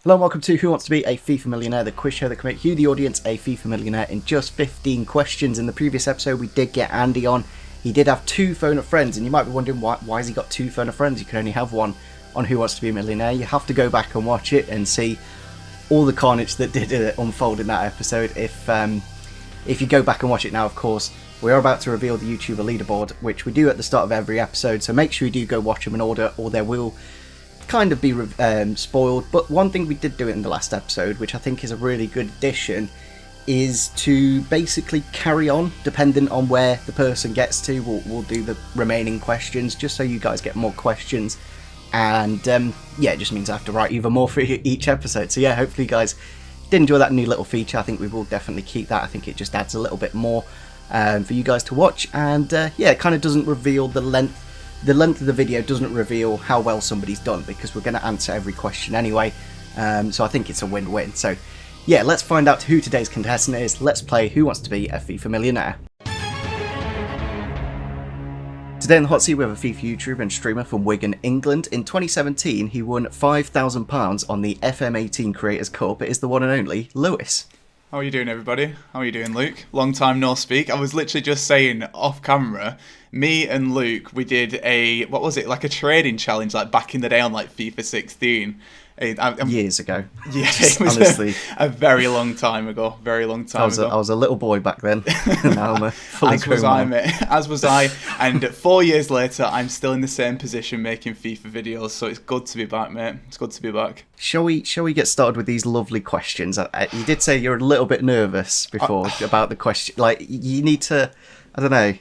Hello and welcome to Who Wants to Be a FIFA Millionaire, the quiz show that can make you, the audience, a FIFA Millionaire in just 15 questions. In the previous episode, we did get Andy on. He did have two phone of friends, and you might be wondering why has he got two phone of friends? You can only have one on Who Wants to Be a Millionaire. You have to go back and watch it and see all the carnage that did unfold in that episode. If you go back and watch it now, of course, we are about to reveal the YouTuber leaderboard, which we do at the start of every episode, so make sure you do go watch them in order, or there will kind of be spoiled. But one thing we did do in the last episode, which I think is a really good addition, is to basically carry on depending on where the person gets to. We'll do the remaining questions just so you guys get more questions, and yeah, it just means I have to write even more for each episode. So yeah, hopefully you guys did enjoy that new little feature. I think we will definitely keep that. I think it just adds a little bit more for you guys to watch, and yeah, it kind of doesn't reveal the length of the video doesn't reveal how well somebody's done, because we're going to answer every question anyway, so I think it's a win-win. So yeah, let's find out who today's contestant is. Let's play Who Wants to Be a FIFA Millionaire. Today in the hot seat we have a FIFA YouTuber and streamer from Wigan, England. In 2017 he won £5,000 on the FM18 Creators Cup. It is the one and only Lewis. How are you doing, everybody? How are you doing, Luke? Long time no speak. I was literally just saying off camera, me and Luke, we did like a trading challenge, like back in the day on like FIFA 16. Years ago. Yeah, it was honestly a very long time ago. Very long time ago. I was a little boy back then. Now I'm a fully grown man. Mate. As was I. And 4 years later, I'm still in the same position making FIFA videos. So it's good to be back, mate. It's good to be back. Shall we get started with these lovely questions? You did say you're a little bit nervous before about the question. Like, you need to, I don't know.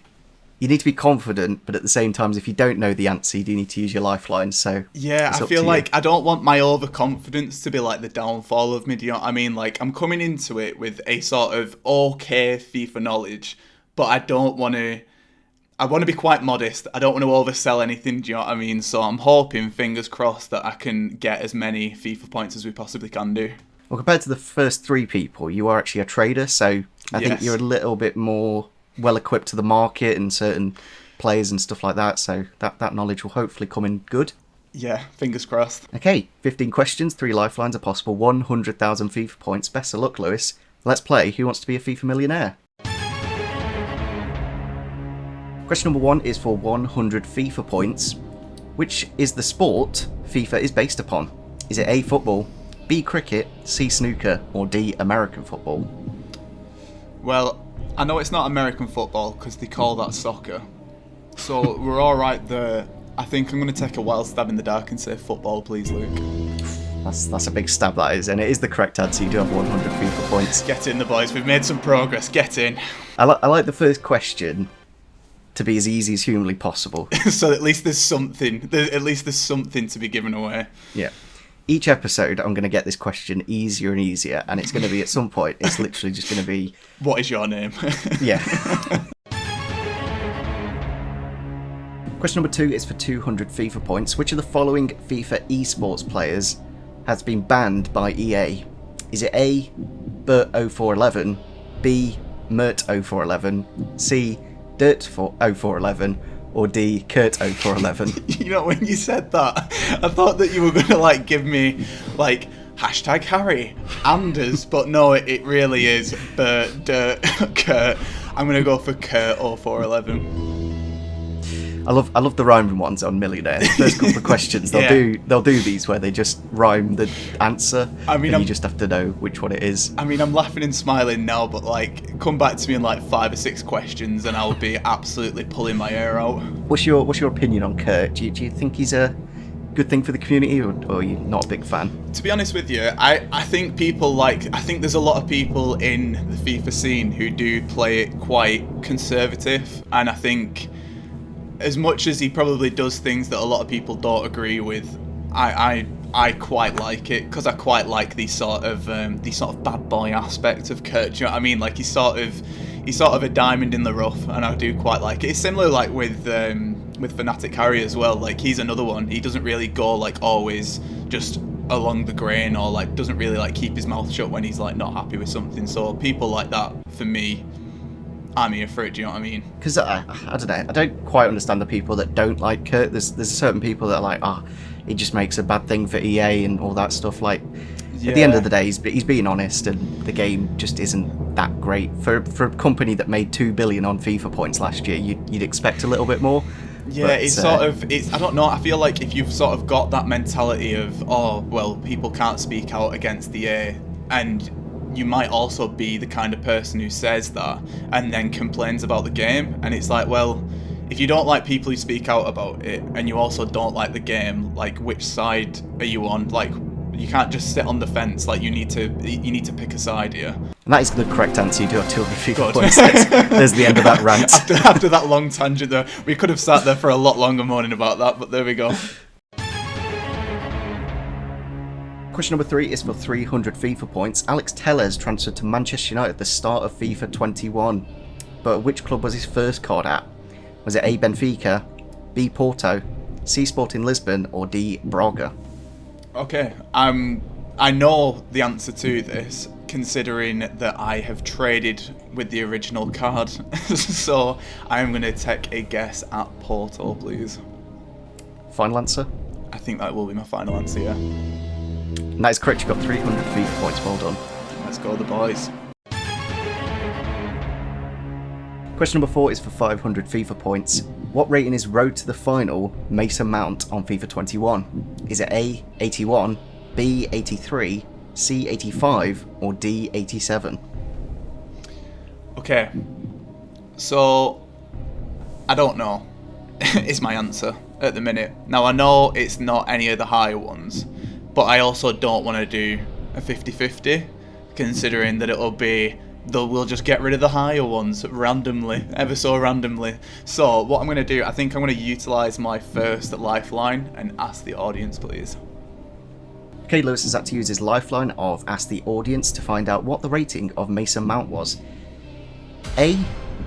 You need to be confident, but at the same time, if you don't know the answer, you do need to use your lifeline. So yeah, I feel like I don't want my overconfidence to be like the downfall of me. Do you know what I mean? Like, I'm coming into it with a sort of okay FIFA knowledge, but I want to be quite modest. I don't want to oversell anything. Do you know what I mean? So I'm hoping, fingers crossed, that I can get as many FIFA points as we possibly can do. Well, compared to the first three people, you are actually a trader, so I think you're a little bit more well equipped to the market and certain players and stuff like that, so that knowledge will hopefully come in good. Yeah, fingers crossed. Okay, 15 questions, 3 lifelines are possible, 100,000 FIFA points. Best of luck, Lewis. Let's play Who Wants to Be a FIFA Millionaire? Question number 1 is for 100 FIFA points. Which is the sport FIFA is based upon? Is it A, football, B, cricket, C, snooker, or D, American football? Well, I know it's not American football because they call that soccer. So we're all right there. I think I'm going to take a wild stab in the dark and say football, please, Luke. That's a big stab, that is, and it is the correct answer. You do have 100 FIFA points. Get in, the boys. We've made some progress. Get in. I like the first question to be as easy as humanly possible. So at least there's something. At least there's something to be given away. Yeah. Each episode, I'm going to get this question easier and easier, and it's going to be at some point, it's literally just going to be... What is your name? Yeah. Question number 2 is for 200 FIFA points. Which of the following FIFA esports players has been banned by EA? Is it A, Bert0411, B, Mert0411, C, Dirt0411, or D, Kurt0411? You know, when you said that, I thought that you were going to like give me like hashtag Harry, Anders, but no, it really is Bert, Dirt, Kurt. I'm going to go for Kurt0411. I love the rhyming ones on Millionaire. The first couple of questions, they'll do these where they just rhyme the answer. I mean, you just have to know which one it is. I mean, I'm laughing and smiling now, but like, come back to me in like 5 or 6 questions, and I'll be absolutely pulling my hair out. What's your opinion on Kurt? Do you think he's a good thing for the community, or are you not a big fan? To be honest with you, I think I think there's a lot of people in the FIFA scene who do play it quite conservative, and I think, as much as he probably does things that a lot of people don't agree with, I quite like it, because I quite like the sort of bad boy aspect of Kurt. Do you know what I mean? Like, he's sort of a diamond in the rough, and I do quite like it. It's similar like with Fanatic Harry as well. Like, he's another one. He doesn't really go like always just along the grain, or like doesn't really like keep his mouth shut when he's like not happy with something. So people like that, for me, I'm here for it, do you know what I mean? Because I don't know, I don't quite understand the people that don't like Kurt. There's certain people that are like, he just makes a bad thing for EA and all that stuff. Like, At the end of the day, he's being honest, and the game just isn't that great. For a company that made 2 billion on FIFA points last year, you'd expect a little bit more. Yeah, but, it's I don't know, I feel like if you've sort of got that mentality of, oh, well, people can't speak out against the A, and you might also be the kind of person who says that and then complains about the game, and it's like, well, if you don't like people who speak out about it, and you also don't like the game, like, which side are you on? Like, you can't just sit on the fence. Like, you need to pick a side here. And that is the correct answer. You do have 200 FIFA points. There's the end of that rant. After that long tangent there, we could have sat there for a lot longer moaning about that, but there we go. Question number 3 is for 300 FIFA points. Alex Telles transferred to Manchester United at the start of FIFA 21. But which club was his first card at? Was it A, Benfica, B, Porto, C, Sporting Lisbon, or D, Braga? Okay, I know the answer to this, considering that I have traded with the original card. So I'm going to take a guess at Porto, please. Final answer? I think that will be my final answer, yeah. And that is correct. You've got 300 FIFA points. Well done. Let's go, the boys. Question number 4 is for 500 FIFA points. What rating is Road to the Final Mason Mount on FIFA 21? Is it A, 81, B, 83, C, 85, or D, 87? Okay, so I don't know is my answer at the minute. Now, I know it's not any of the higher ones, but I also don't want to do a 50-50, considering that it'll be, we'll just get rid of the higher ones randomly, ever so randomly. So what I'm going to do, I think I'm going to utilise my first lifeline and ask the audience, please. Okay, Lewis has had to use his lifeline of Ask the Audience to find out what the rating of Mason Mount was. A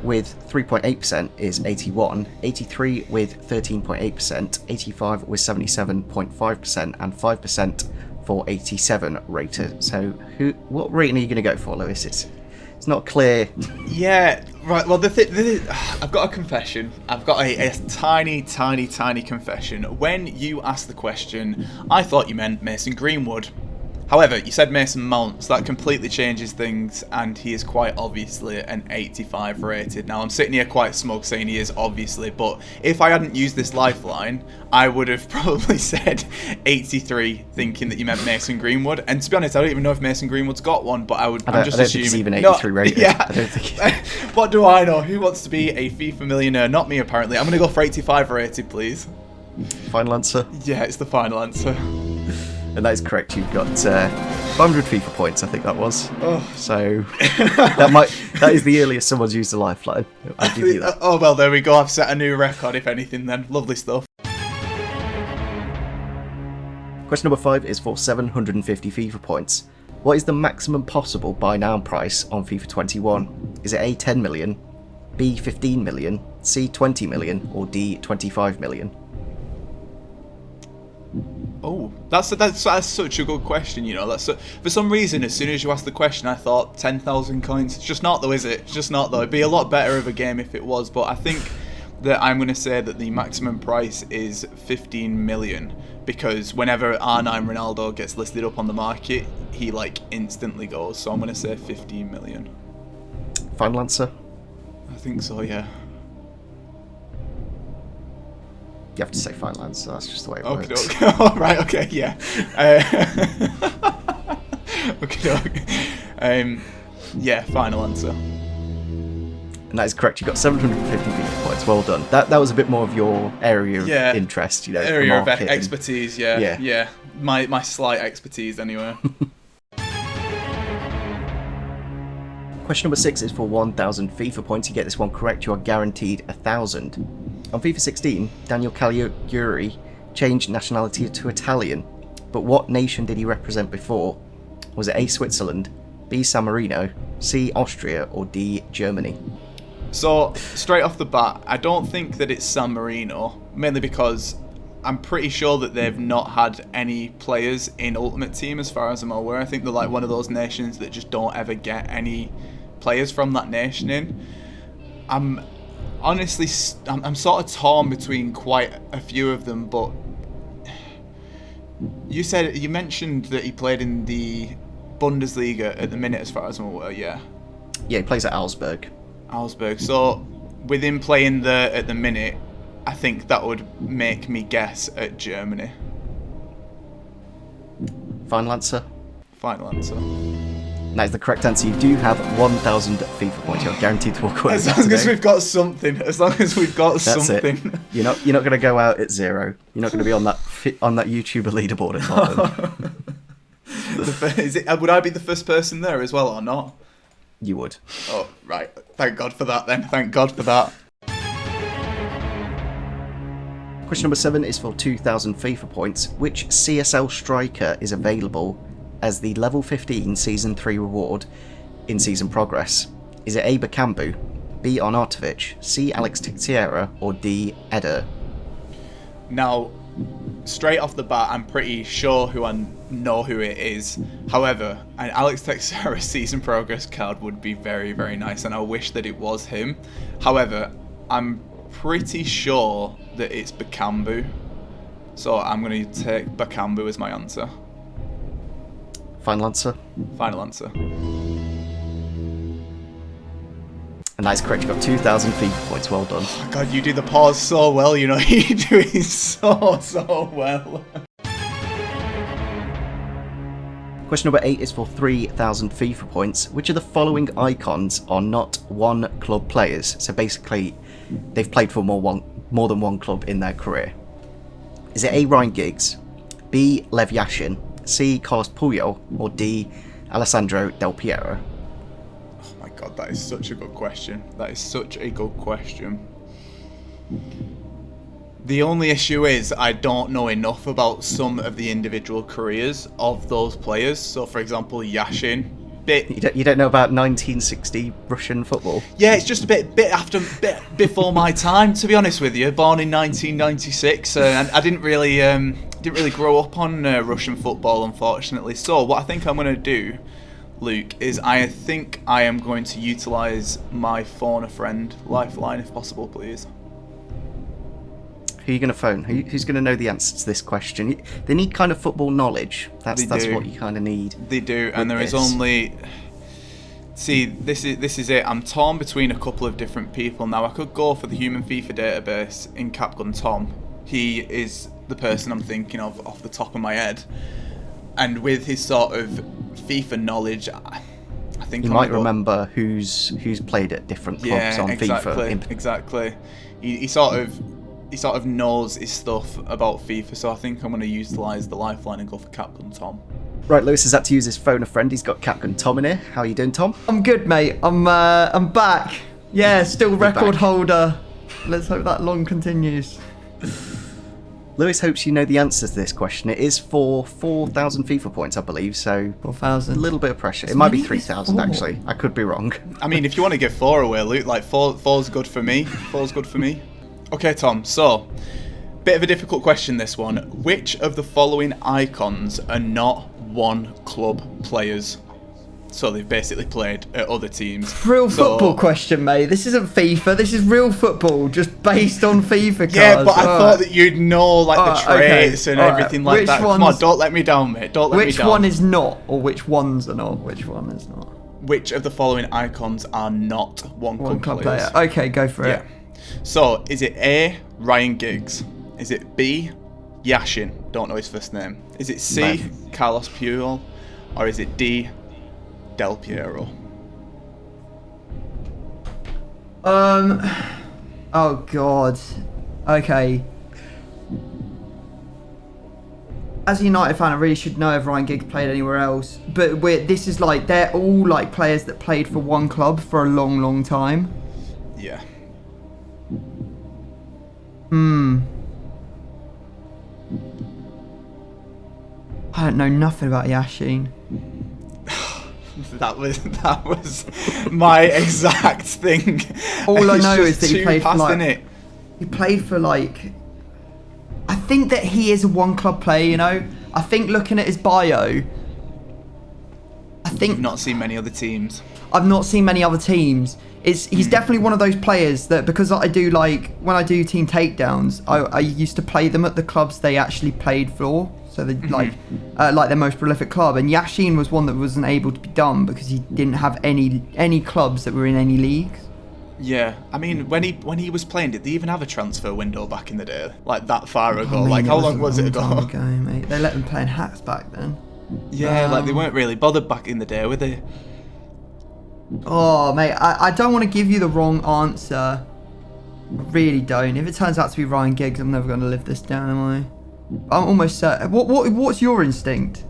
with 3.8% is 81, 83 with 13.8%, 85 with 77.5%, and 5% for 87 rated. So what rating are you going to go for, Lewis? It's not clear. Yeah, right. Well, I've got a confession. I've got a tiny confession. When you asked the question, I thought you meant Mason Greenwood. However, you said Mason Mount, so that completely changes things, and he is quite obviously an 85 rated. Now, I'm sitting here quite smug saying he is obviously, but if I hadn't used this lifeline, I would have probably said 83, thinking that you meant Mason Greenwood. And to be honest, I don't even know if Mason Greenwood's got one, but I'm just assuming. Think he's even 83 rated. Yeah. I don't think What do I know? Who wants to be a FIFA millionaire? Not me, apparently. I'm going to go for 85 rated, please. Final answer? Yeah, it's the final answer. And that is correct. You've got 500 FIFA points, I think that was. Oh. So that is the earliest someone's used a lifeline. I'll give you that. Oh, well, there we go. I've set a new record, if anything, then. Lovely stuff. Question number 5 is for 750 FIFA points. What is the maximum possible buy now price on FIFA 21? Is it A, 10 million, B, 15 million, C, 20 million, or D, 25 million? Oh, that's such a good question, you know. For some reason, as soon as you asked the question, I thought 10,000 coins. It's just not, though, is it? It's just not, though. It'd be a lot better of a game if it was, but I think that I'm going to say that the maximum price is 15 million, because whenever R9 Ronaldo gets listed up on the market, he, like, instantly goes. So I'm going to say 15 million. Final answer? I think so, yeah. You have to say final answer, that's just the way it works. works. Okay. Oh, right, okay, yeah. Okay. Yeah, final answer. And that is correct. You got 750 FIFA points. Well done. That was a bit more of your area of interest, you know. Area of expertise, yeah. My slight expertise, anyway. Question number 6 is for 1,000 FIFA points. You get this one correct, you are guaranteed 1,000. On FIFA 16, Daniel Caligiuri changed nationality to Italian, but what nation did he represent before? Was it A, Switzerland, B, San Marino, C, Austria, or D, Germany? So, straight off the bat, I don't think that it's San Marino, mainly because I'm pretty sure that they've not had any players in Ultimate Team as far as I'm aware. I think they're like one of those nations that just don't ever get any players from that nation in. I'm sort of torn between quite a few of them, but You mentioned that he played in the Bundesliga at the minute, as far as I'm aware. Yeah. Yeah, he plays at Augsburg. Augsburg. So, with him playing there at the minute, I think that would make me guess at Germany. Final answer? Final answer. That is the correct answer. You do have 1,000 FIFA points. You're guaranteed to walk away. As long as we've got something. As long as we've got something. It. You're not going to go out at 0. You're not going to be on that YouTuber leaderboard at Tottenham. Would I be the first person there as well or not? You would. Oh, right. Thank God for that then. Thank God for that. Question number 7 is for 2,000 FIFA points. Which CSL striker is available as the level 15 season 3 reward in season progress? Is it A. Bakambu, B. Arnautovic, C. Alex Teixeira, or D. Eder? Now, straight off the bat, I'm pretty sure I know who it is. However, an Alex Teixeira season progress card would be very, very nice, and I wish that it was him. However, I'm pretty sure that it's Bakambu, so I'm going to take Bakambu as my answer. Final answer? Final answer. And that is correct. You've got 2,000 FIFA points. Well done. Oh God, you do the pause so well, you know. You do it so well. Question number 8 is for 3,000 FIFA points. Which of the following icons are not one club players? So basically, they've played for more than one club in their career. Is it A. Ryan Giggs, B. Lev Yashin, C. Carlos Puyol, or D. Alessandro Del Piero? Oh my God, that is such a good question. That is such a good question. The only issue is I don't know enough about some of the individual careers of those players. So, for example, Yashin. You don't know about 1960 Russian football? Yeah, it's just a bit before my time, to be honest with you. Born in 1996, and I didn't really grow up on Russian football, unfortunately. So what I think I'm going to do, Luke, is I think I am going to utilise my phone a friend lifeline, if possible, please. Who are you going to phone? Who's going to know the answer to this question? They need kind of football knowledge. That's what you kind of need. They do, and there is only... See, this is it. I'm torn between a couple of different people. Now, I could go for the Human FIFA database in Capgun Tom. He is the person I'm thinking of off the top of my head. And with his sort of FIFA knowledge, I think you might remember who's played at different clubs on FIFA. Exactly. He sort of knows his stuff about FIFA, so I think I'm going to utilise the lifeline and go for Capgun Tom. Right, Lewis has had to use his phone a friend. He's got Capgun Tom in here. How are you doing, Tom? I'm good, mate. I'm back. Yeah, still record holder. Let's hope that long continues. Lewis hopes you know the answer to this question. It is for 4,000 FIFA points, I believe, so 4,000. A little bit of pressure. It might be 3,000, actually. I could be wrong. I mean, if you want to give 4 away, Luke, like 4's good for me. 4's good for me. Okay, Tom, so, bit of a difficult question, this one. Which of the following icons are not one club players? So they've basically played at other teams. Real football question, mate. This isn't FIFA. This is real football, just based on FIFA cards. Yeah, but I thought that you'd know like the traits and everything like that. Come on, don't let me down, mate. Don't let me down. Which one is not, or which ones are not? Which one is not? Which of the following icons are not one club players? Player. Okay, go for it. So, is it A, Ryan Giggs? Is it B, Yashin? Don't know his first name. Is it C, Carlos Puyol? Or is it D, Del Piero? Oh God. Okay. As a United fan, I really should know if Ryan Giggs played anywhere else. But this is like, they're all like players that played for one club for a long, long time. Yeah. I don't know nothing about Yashin. That was my exact thing. All I know is that he played for like, it. He played for like, I think that he is a one club player, you know? I think looking at his bio, You've not seen many other teams. I've not seen many other teams. He's definitely one of those players that, because I do like, when I do team takedowns, I used to play them at the clubs they actually played for. So so they're their most prolific club. And Yashin was one that wasn't able to be done because he didn't have any clubs that were in any leagues. Yeah, I mean, when he was playing, did they even have a transfer window back in the day? Like, that far ago? Mate, like, how long was it ago? Mate. They let them play in hats back then. Yeah, like, they weren't really bothered back in the day, were they? Oh, mate, I don't want to give you the wrong answer. I really don't. If it turns out to be Ryan Giggs, I'm never going to live this down, am I? I'm almost certain. What's your instinct?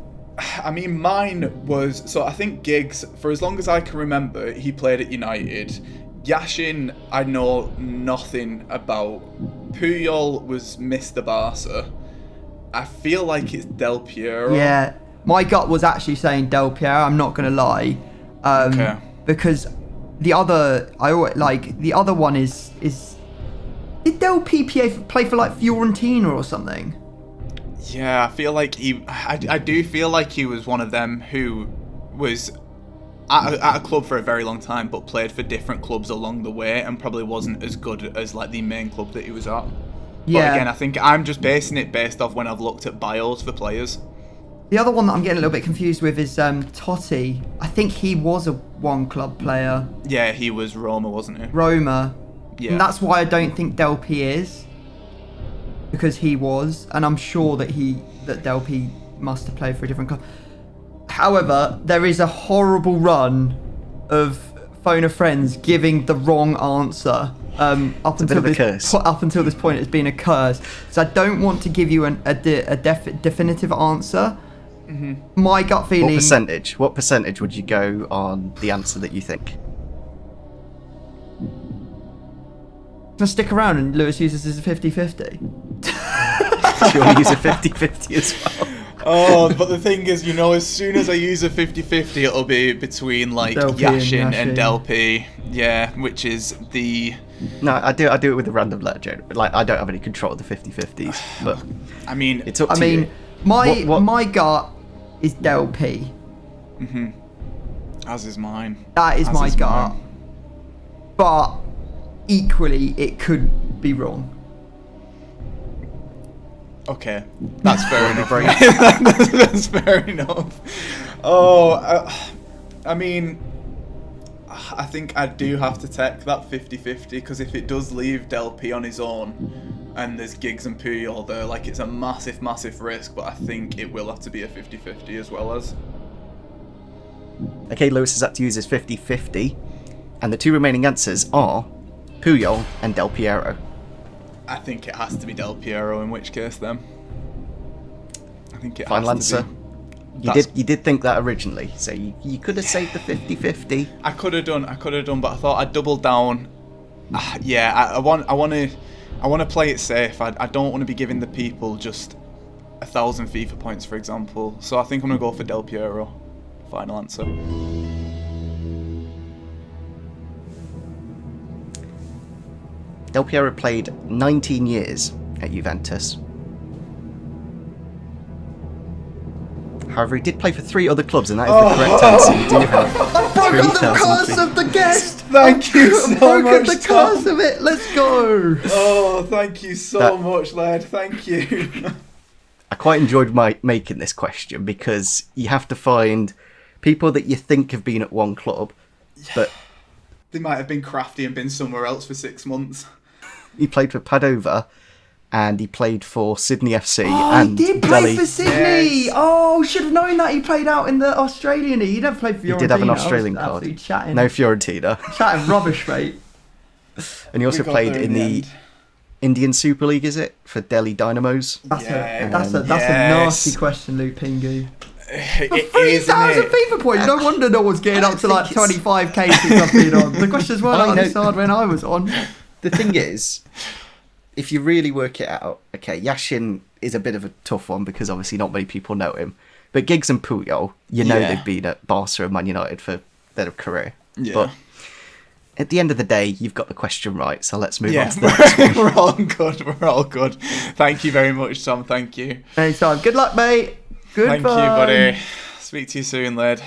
I mean, mine was... So, I think Giggs, for as long as I can remember, he played at United. Yashin, I know nothing about. Puyol was Mr. Barca. I feel like it's Del Piero. Yeah, my gut was actually saying Del Piero. I'm not gonna lie, Okay. because the other one is did Del PPA play for like Fiorentina or something? Yeah, I feel like I do feel like he was one of them who was at a club for a very long time, but played for different clubs along the way, and probably wasn't as good as like the main club that he was at. Yeah. But again, I think I'm just basing it based off when I've looked at bios for players. The other one that I'm getting a little bit confused with is Totti. I think he was a one club player. Yeah, he was Roma, wasn't he? Roma. Yeah. And that's why I don't think Del P is, because he was, and I'm sure that Del P must have played for a different club. However, there is a horrible run of Phone a Friends giving the wrong answer. Up until this point, it's been a curse. So I don't want to give you a definitive answer. Mm-hmm. My gut feeling... What percentage would you go on the answer that you think? Can I stick around and Lewis uses as a 50-50? Do you want to use a 50-50 as well? Oh, but the thing is, as soon as I use a 50-50, it'll be between like Yashin and Del P. Yeah, which is the... No, I do it with a random letter. Like, I don't have any control of the 50-50s, but I mean, it's up to you. My gut is Del P. Mm-hmm. As is mine. That is my gut. But equally, it could be wrong. Okay, that's fair enough. That's fair enough. Oh, I mean, I think I do have to take that 50-50, because if it does leave Del P on his own and there's Giggs and Puyol there, like, it's a massive, massive risk, but I think it will have to be a 50-50 as well as. Okay, Lewis has had to use his 50-50, and the two remaining answers are Puyol and Del Piero. I think it has to be Del Piero, in which case then. I think it Final has to answer. be. You did think that originally, so you could have saved the 50-50. I could have done, but I thought I'd double down. Yeah, I want to play it safe. I don't want to be giving the people just 1,000 FIFA points, for example. So I think I'm gonna go for Del Piero. Final answer. Del Piero played 19 years at Juventus. However, he did play for 3 other clubs, and that is the correct answer. You do have I've broken the curse of the guest! Thank you so much, I've broken the curse of it! Let's go! Oh, thank you so much, lad. Thank you. I quite enjoyed making this question, because you have to find people that you think have been at one club, but... They might have been crafty and been somewhere else for 6 months. He played for Padova, and he played for Sydney FC. Oh, and he did play Delhi. for Sydney! Yes. Oh, should have known that. He played out in the Australian League. He never played for Fiorentina. He did have an Australian I was card. absolutely chatting. No Fiorentina. Chatting rubbish, mate. And he also played in the Indian Super League, is it? For Delhi Dynamos. That's Yes. a nasty question, Lukepingu. It 3,000 isn't it? FIFA points. No wonder no one's getting up to like 25k since I've been on. The questions weren't like this hard when I was on. The thing is, if you really work it out, okay, Yashin is a bit of a tough one because obviously not many people know him. But Giggs and Puyol, they've been at Barca and Man United for their career. Yeah. But at the end of the day, you've got the question right, so let's move on to the next one. We're all good. We're all good. Thank you very much, Tom. Thank you. Anytime. Good luck, mate. Goodbye. Thank you, buddy. Speak to you soon, lad.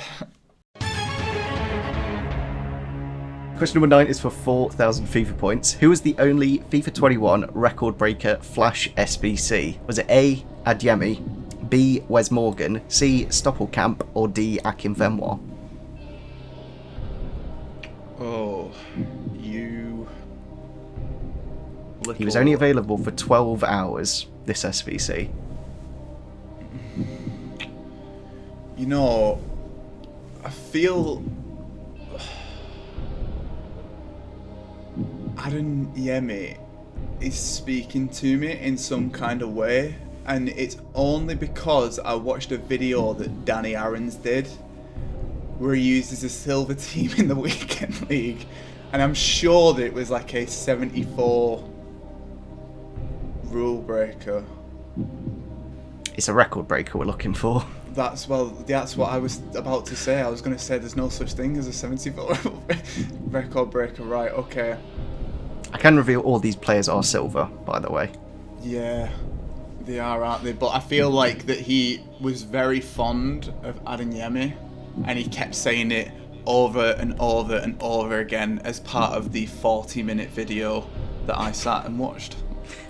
Question number 9 is for 4,000 FIFA points. Who was the only FIFA 21 record breaker Flash SBC? Was it A, Adeyemi, B. Wes Morgan, C. Stoppelkamp, or D. Akinfenwa? Oh, you. He was only available for 12 hours, this SBC. You know, I feel Adeyemi is speaking to me in some kind of way, and it's only because I watched a video that Danny Aarons did where he uses a silver team in the weekend league, and I'm sure that it was like a 74 rule breaker. It's a record breaker we're looking for. That's what I was about to say. I was going to say there's no such thing as a 74 record breaker. Right, okay. I can reveal all these players are silver, by the way. Yeah, they are, aren't they? But I feel like that he was very fond of Adeyemi, and he kept saying it over and over and over again as part of the 40-minute video that I sat and watched.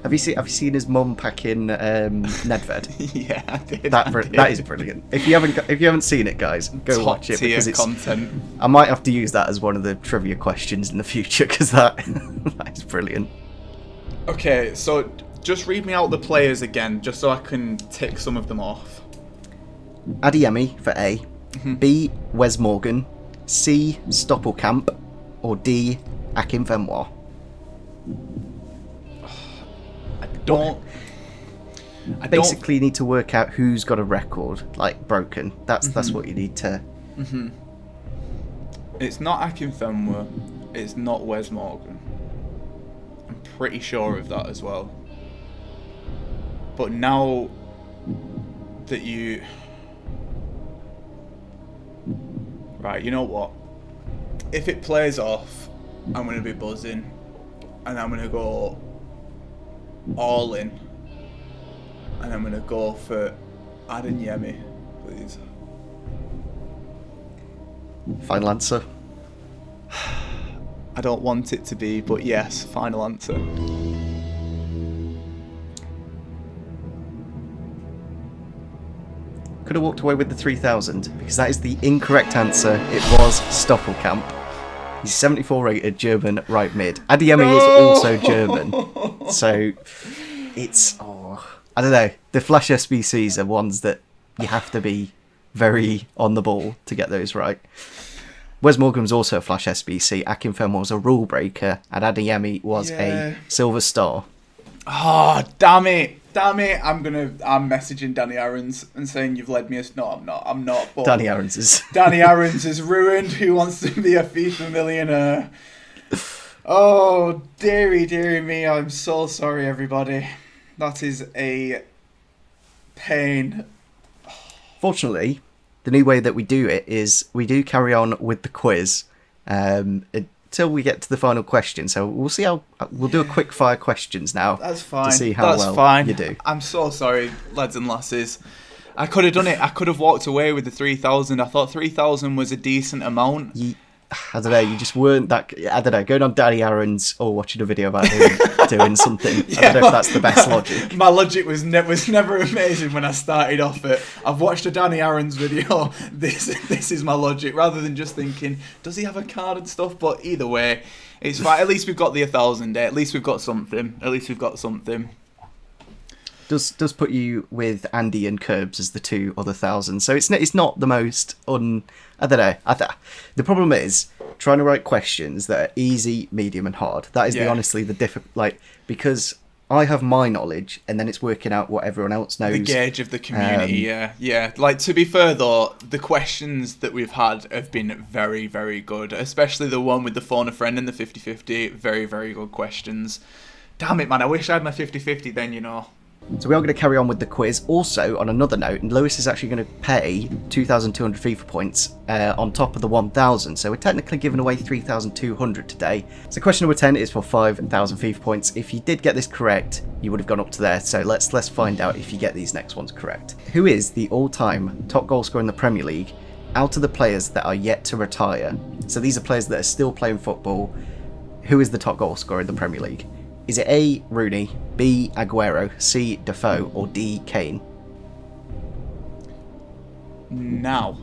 Have you seen his mum packing Nedved? Yeah, I did. That is brilliant. If you haven't seen it, guys, go watch it, because it's content. I might have to use that as one of the trivia questions in the future, because that is brilliant. Okay, so just read me out the players again, just so I can tick some of them off. Adeyemi for A, B. Wes Morgan, C. Stoppelkamp, or D. Akinfenwa? I basically need to work out who's got a record, like, broken. That's what you need to... It's not Akinfenwa, it's not Wes Morgan. I'm pretty sure of that as well. But now that you... Right, you know what? If it plays off, I'm going to be buzzing. And I'm going to go all in. And I'm going to go for Adeyemi, please. Final answer? I don't want it to be, but yes, final answer. Could have walked away with the 3,000, because that is the incorrect answer. It was Stoppelkamp. He's 74 rated German right mid. Adeyemi is also German, so it's... I don't know. The Flash SBCs are ones that you have to be very on the ball to get those right. Wes Morgan was also a Flash SBC. Akinfenwa was a rule breaker, and Adeyemi was a silver star. Oh, damn it. I'm messaging Danny Aarons and saying you've led me no, I'm not. But Danny Aarons is ruined. Who wants to be a FIFA millionaire? Oh, dearie me. I'm so sorry, everybody. That is a pain. Fortunately, the new way that we do it is we do carry on with the quiz until we get to the final question. So we'll see how we'll do a quick fire questions now. That's fine. To see how you do. I'm so sorry, lads and lasses. I could have done it. I could have walked away with the 3,000. I thought 3,000 was a decent amount. I don't know, you just weren't that... I don't know, going on Danny Aarons or watching a video about him doing something. I don't know if that's the best logic. My logic was never amazing when I started off it. I've watched a Danny Aarons video. This is my logic, rather than just thinking, does he have a card and stuff? But either way, it's fine. At least we've got the 1,000 there. At least we've got something. Does put you with Andy and Curbs as the two other 1,000. So it's not the most I don't know. The problem is trying to write questions that are easy, medium, and hard. That is honestly the because I have my knowledge, and then it's working out what everyone else knows. The gauge of the community, yeah. Like, to be fair though, the questions that we've had have been very, very good. Especially the one with the phone a friend and the 50-50. Very, very good questions. Damn it, man! I wish I had my 50-50 then, you know. So we are going to carry on with the quiz. Also, on another note, Lewis is actually going to pay 2,200 FIFA points on top of the 1,000. So we're technically giving away 3,200 today. So question number 10 is for 5,000 FIFA points. If you did get this correct, you would have gone up to there. So let's find out if you get these next ones correct. Who is the all-time top goal scorer in the Premier League out of the players that are yet to retire? So these are players that are still playing football. Who is the top goal scorer in the Premier League? Is it A, Rooney, B, Aguero, C, Defoe, or D, Kane? Now.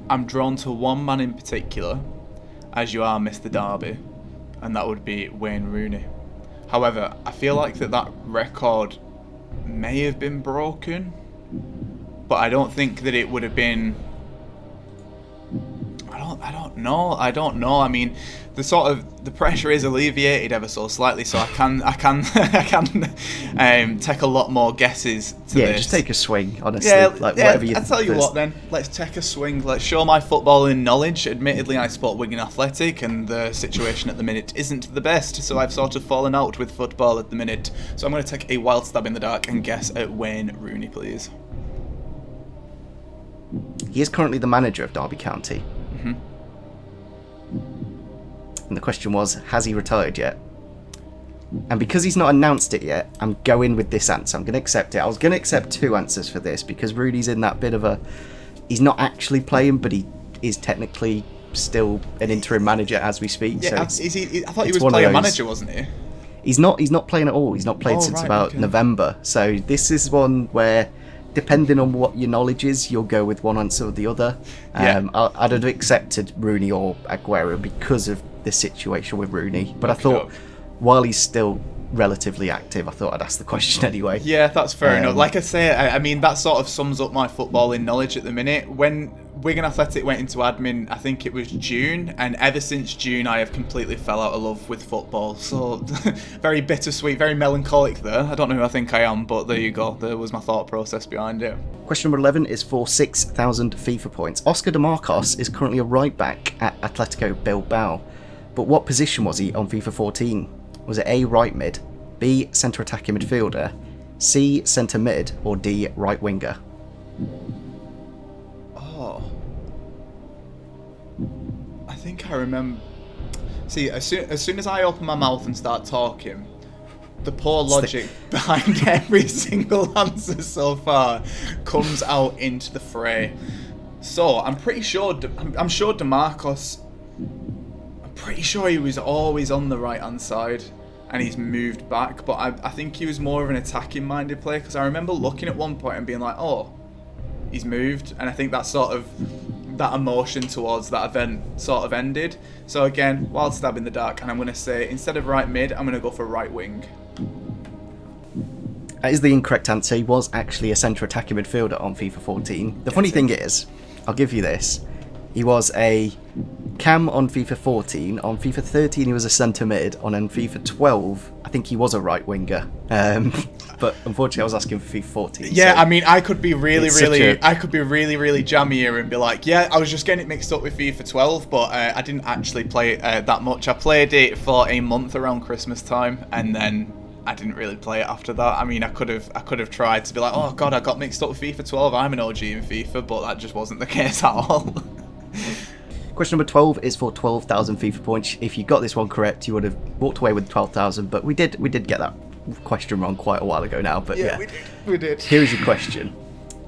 I'm drawn to one man in particular, as you are Mr. Derby, and that would be Wayne Rooney. However, I feel like that record may have been broken, but I don't think that it would have been. I don't know. I mean, the pressure is alleviated ever so slightly, so I can take a lot more guesses to this. Yeah, just take a swing, honestly. Whatever you. I'll tell you what then. Let's take a swing. Let's show my footballing knowledge. Admittedly, I support Wigan Athletic, and the situation at the minute isn't the best, so I've sort of fallen out with football at the minute. So I'm going to take a wild stab in the dark and guess at Wayne Rooney, please. He is currently the manager of Derby County. Mm-hmm. And the question was, has he retired yet? And because he's not announced it yet, I'm going with this answer. I'm going to accept it. I was going to accept two answers for this because Rooney's in that bit of a... He's not actually playing, but he is technically still an interim manager as we speak. Yeah, so I thought he was player manager, wasn't he? He's not playing at all. He's not played since about November. So this is one where, depending on what your knowledge is, you'll go with one answer or the other. I'd have accepted Rooney or Aguero because of the situation with Rooney. But I thought, while he's still relatively active, I thought I'd ask the question anyway. Yeah, that's fair enough. Like I say, I mean, that sort of sums up my footballing knowledge at the minute. When Wigan Athletic went into admin, I think it was June, and ever since June I have completely fell out of love with football. So very bittersweet, very melancholic there. I don't know who I think I am, but there you go. There was my thought process behind it. Question number 11 is for 6,000 FIFA points. Oscar de Marcos is currently a right back at Atletico Bilbao, but what position was he on FIFA 14? Was it A, right mid, B, centre attacking midfielder, C, centre mid, or D, right winger? I think I remember. See, as soon as I open my mouth and start talking, the poor logic behind every single answer so far comes out into the fray. So I'm pretty sure. I'm sure DeMarcos. I'm pretty sure he was always on the right hand side, and he's moved back. But I think he was more of an attacking minded player because I remember looking at one point and being like, oh, he's moved, and I think that sort of. That emotion towards that event sort of ended. So again, wild stab in the dark, and I'm going to say instead of right mid, I'm going to go for right wing. That is the incorrect answer. He was actually a centre attacking midfielder on FIFA 14. The funny thing is, I'll give you this, he was a cam on FIFA 14. On FIFA 13 he was a centre mid. On FIFA 12 I think he was a right winger. But unfortunately I was asking for FIFA 14. Yeah, so I mean, I could be really jammy here and be like, yeah, I was just getting it mixed up with FIFA 12, but I didn't actually play it that much. I played it for a month around Christmas time, and then I didn't really play it after that. I mean, I could have tried to be like, oh god, I got mixed up with FIFA 12. I'm an OG in FIFA, but that just wasn't the case at all. Question number 12 is for 12,000 FIFA points. If you got this one correct, you would have walked away with 12,000, but we did get that question wrong quite a while ago now, but yeah. We did. Here is your question.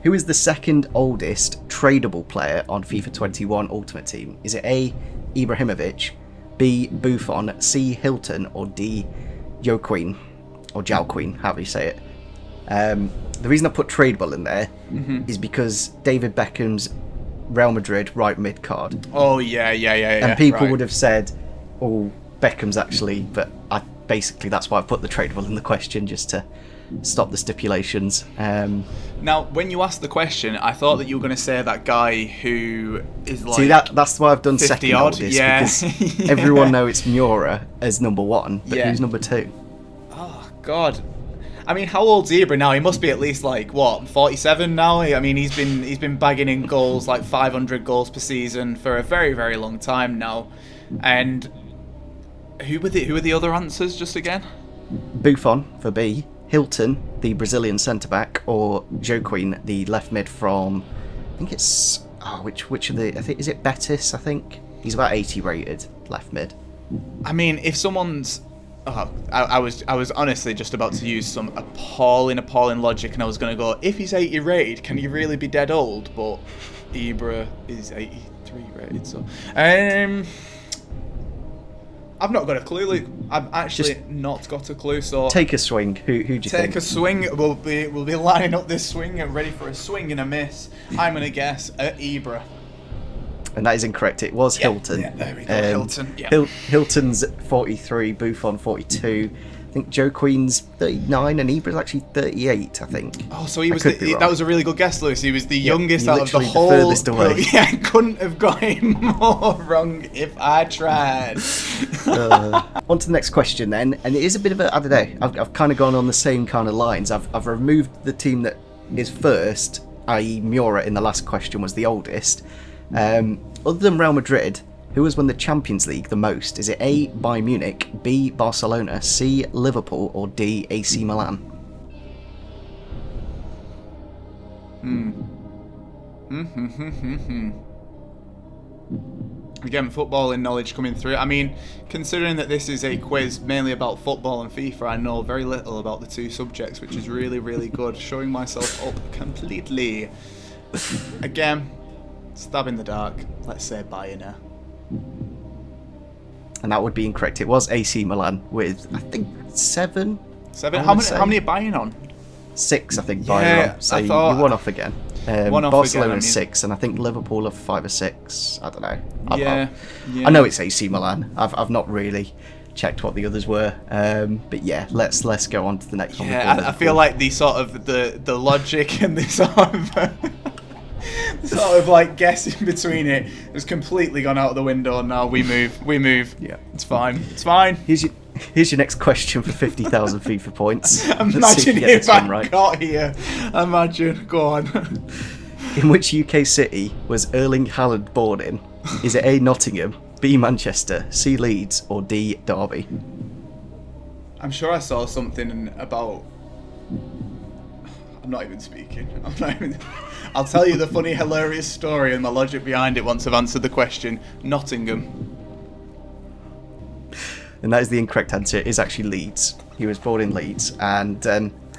Who is the second oldest tradable player on FIFA 21 Ultimate Team? Is it A, Ibrahimovic, B, Buffon, C, Hilton, or D, Joaquin, or Joaquin, however you say it? The reason I put tradable in there is because David Beckham's Real Madrid right mid card. Oh yeah. And people would have said, oh, Beckham's actually, but basically that's why I put the tradable in the question, just to stop the stipulations. Now, when you asked the question, I thought that you were going to say that guy who is like... See, that's why I've done second odd, oldest, yeah. because everyone knows it's Miura as number one, but Yeah. who's number two? Oh, God. I mean, how old's Ibra now? He must be at least, like, what, 47 now? I mean, he's been bagging in goals, like 500 goals per season for a very, very long time now. And who were the other answers, just again? Buffon for B, Hilton, the Brazilian centre-back, or Joaquin, the left mid from, I think it's, which of the, I think, is it Betis, I think? He's about 80 rated, left mid. I mean, if someone's... I was honestly just about to use some appalling logic, and I was going to go, if he's 80 rated, can he really be dead old? But Ibra is 83 rated, so... I've not got a clue, Luke. I've actually not got a clue. So take a swing. Who do you think? Take a swing. We'll be lining up this swing and ready for a swing and a miss. I'm gonna guess at Ibra. And that is incorrect. It was Hilton. Yeah, there we go. Hilton. Yeah. Hilton's 43, Buffon 42. I think Joe Queen's 39 and Ibra's actually 38, I think. Oh, so that was a really good guess, Lewis. He was the youngest out of the literally whole. the furthest away. Yeah, I couldn't have got him more wrong if I tried. On to the next question then, and it is a bit of a, I don't know, I've kind of gone on the same kind of lines. I've removed the team that is first, i.e. Miura in the last question was the oldest. Other than Real Madrid, who has won the Champions League the most? Is it A, Bayern Munich, B, Barcelona, C, Liverpool, or D, AC Milan? Again, footballing knowledge coming through. I mean, considering that this is a quiz mainly about football and FIFA, I know very little about the two subjects, which is really, really good. Showing myself up completely. Again, stab in the dark. Let's say Bayern. And that would be incorrect. It was AC Milan with, I think, 7. How many are Bayern on? 6, I think. Yeah, Bayern on. So I thought you one off again. One off Barcelona again, is 6, and I think Liverpool are 5 or 6. I don't know. Yeah. I know it's AC Milan. I've not really checked what the others were. But yeah, let's go on to the next one. Yeah, I feel like the sort of the logic and the sort of like guessing between it has completely gone out of the window. Now we move. Yeah, it's fine. Here's your next question for 50,000 FIFA points. Imagine if I got here. Imagine. Go on. In which UK city was Erling Haaland born in? Is it A, Nottingham, B, Manchester, C, Leeds, or D, Derby? I'm sure I saw something about... I'm not even speaking. I'll tell you the funny, hilarious story and the logic behind it once I've answered the question. Nottingham. And that is the incorrect answer. It is actually Leeds. He was born in Leeds, and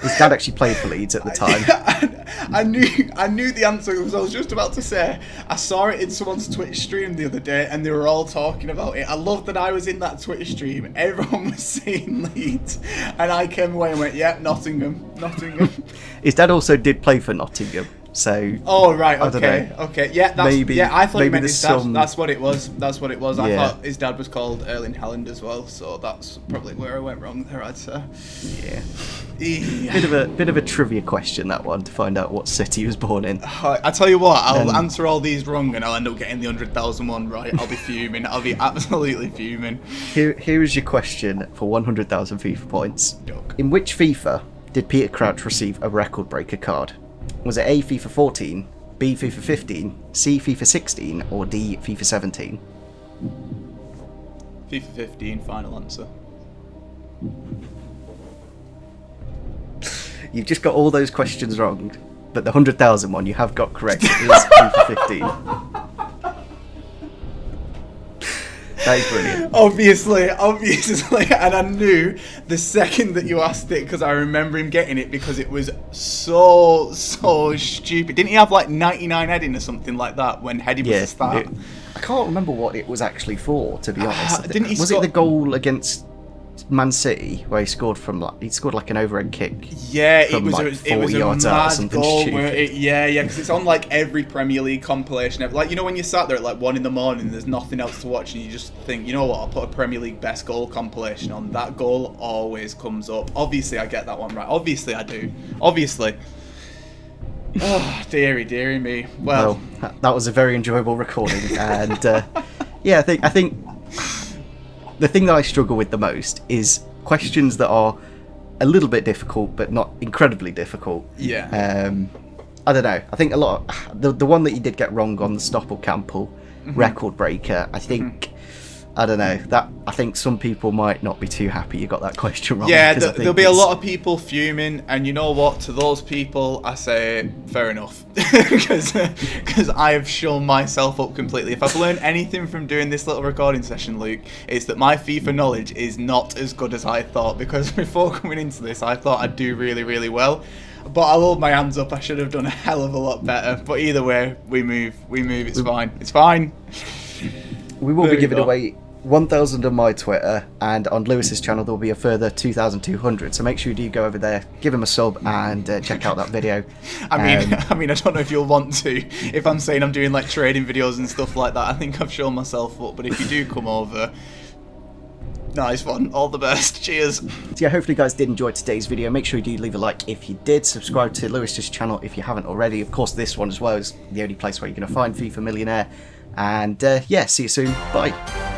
his dad actually played for Leeds at the time. I knew the answer because I was just about to say I saw it in someone's Twitch stream the other day and they were all talking about it. I love that I was in that Twitch stream. Everyone was saying Leeds, and I came away and went, "Yeah, Nottingham." His dad also did play for Nottingham. So. Oh right, okay, yeah, I thought you meant his dad. That's what it was. I thought his dad was called Erling Haaland as well, so that's probably where I went wrong there, I'd say. Yeah. Bit of a trivia question, that one, to find out what city he was born in. I tell you what, I'll answer all these wrong and I'll end up getting the 100,000 one right. I'll be fuming. I'll be absolutely fuming. Here is your question for 100,000 FIFA points. Yuck. In which FIFA did Peter Crouch receive a record breaker card? Was it A, FIFA 14, B, FIFA 15, C, FIFA 16, or D, FIFA 17? FIFA 15, final answer. You've just got all those questions wrong, but the 100,000 one you have got correct. It is FIFA 15. That is brilliant. Obviously, and I knew the second that you asked it because I remember him getting it because it was so stupid. Didn't he have like 99 heading or something like that when heading was the start? I can't remember what it was actually for, to be honest. Was it the goal against Man City where he scored like an overhead kick? Yeah, from it was a mad goal. Because it's on like every Premier League compilation. Like, you know when you sat there at like 1 a.m. and there's nothing else to watch and you just think, you know what, I'll put a Premier League best goal compilation on. That goal always comes up. Obviously I get that one right. Obviously I do. Obviously. Oh, dearie me. Well, that was a very enjoyable recording, and I think the thing that I struggle with the most is questions that are a little bit difficult but not incredibly difficult. Yeah. I don't know. I think a lot of, the one that you did get wrong on the Stoppel Campbell record breaker, I think. I don't know. I think some people might not be too happy you got that question wrong. Yeah, there'll be a lot of people fuming, and you know what? To those people, I say fair enough, because I have shown myself up completely. If I've learned anything from doing this little recording session, Luke, it's that my FIFA knowledge is not as good as I thought. Because before coming into this, I thought I'd do really, really well. But I'll hold my hands up. I should have done a hell of a lot better. But either way, we move. It's fine. It's fine. We will be giving away 1,000 on my Twitter, and on Lewis's channel there will be a further 2,200. So make sure you do go over there, give him a sub, and check out that video. I mean, I don't know if you'll want to. If I'm saying I'm doing like trading videos and stuff like that, I think I've shown myself up. But if you do come over, nice one. All the best. Cheers. So yeah, hopefully you guys did enjoy today's video. Make sure you do leave a like if you did. Subscribe to Lewis's channel if you haven't already. Of course, this one as well is the only place where you're going to find FIFA Millionaire. And yeah, see you soon. Bye.